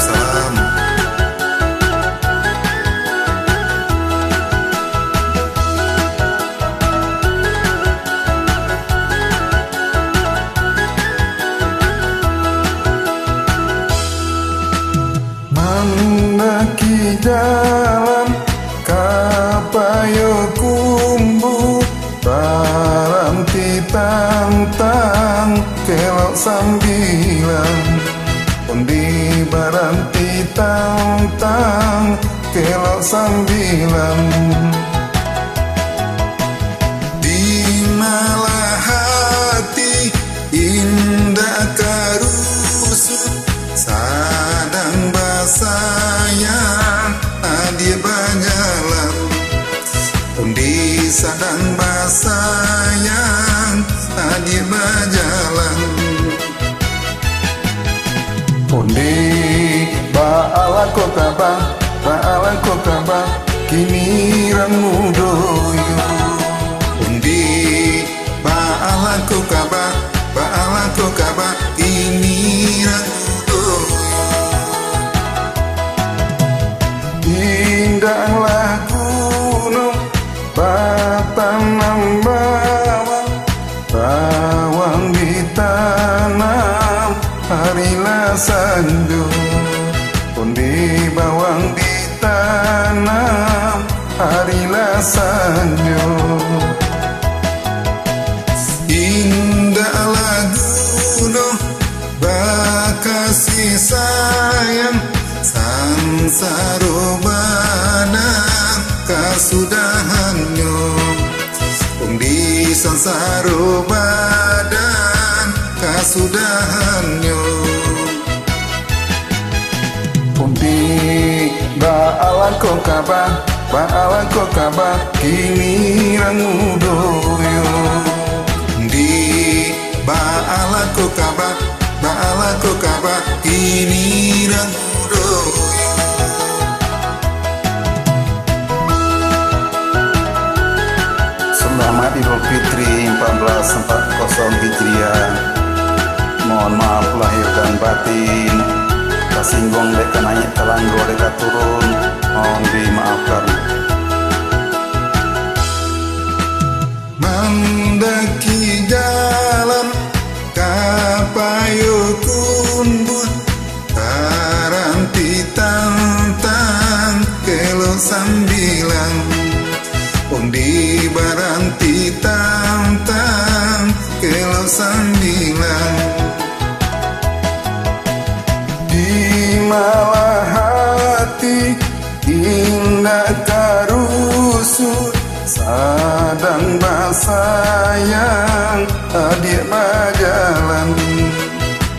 Wassalam. Mendaki jalan kapayo kumbu, taranti tantang kelok sambilan. Undi baranti tantang kelok sambilan. Di malah hati indah karusut, sadang basayang adik banyalan. Undi sadang basayang adik banyalan. Undi baala kota bang, baala kota bang, kini rangu doyo. Undi baala kota bang, baala kota bang, kini rangu indahlah gunung batanam bawang, bawang ditanam harilah sanjo. Undi bawang ditanam harilah sanjo. Indahlah gunung bakasih sayang, sansaro badan kasudahannya. Undi sansaro badan kasudahannya. Undi baalan kok kabar, baalan kok kabar, kini rangu doyo. Undi baalan kok kabar, baalan kok kabar, kini rangu doyo. Selamat Idul Fitri 1440 Hijriah. Mohon maaf lahir dan batin, kasinggung deka naik telanggo deka turun, mohon dimaafkan. Mendaki jalan kapayo kumbut, taranti tantang kelo sambilan. Undi baranti tantang kelo sambilan. Di malah hati indah karusut, sadang basayang adik bajalan.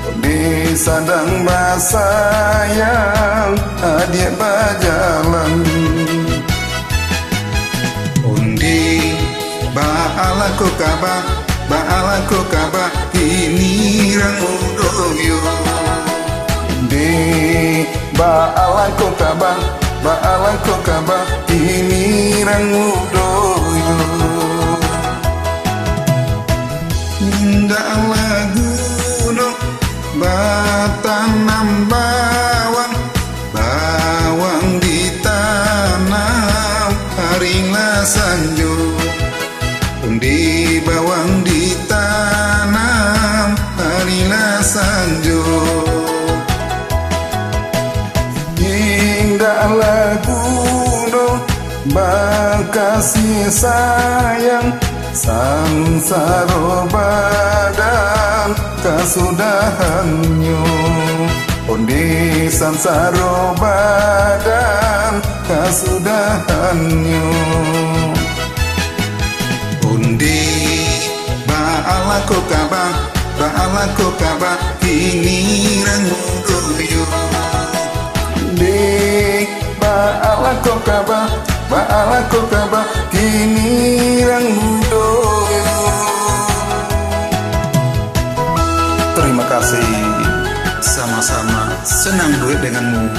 Undi sadang basayang adik bajalan. Undi baala ko kabar, baala ko kabar, kini rangu doyo. Undi baala ko kabar, baala ko kabar, kini rangu doyo. Indahlah gunung batanam bawang, bawang ditanam harilah sanjo. Undi bawang ditanam harilah sanjo. Indahlah gunung bakasih sayang, sansaro badan kasudahannya. Undi sansaro badan kasudahannya. Undi baala ko kabar, baala ko kabar, kini rangu doyo. Undi baala ko kabar, baala ko kabar, kini rangu doyo. Terima kasih. Sama-sama, senang duet denganmu.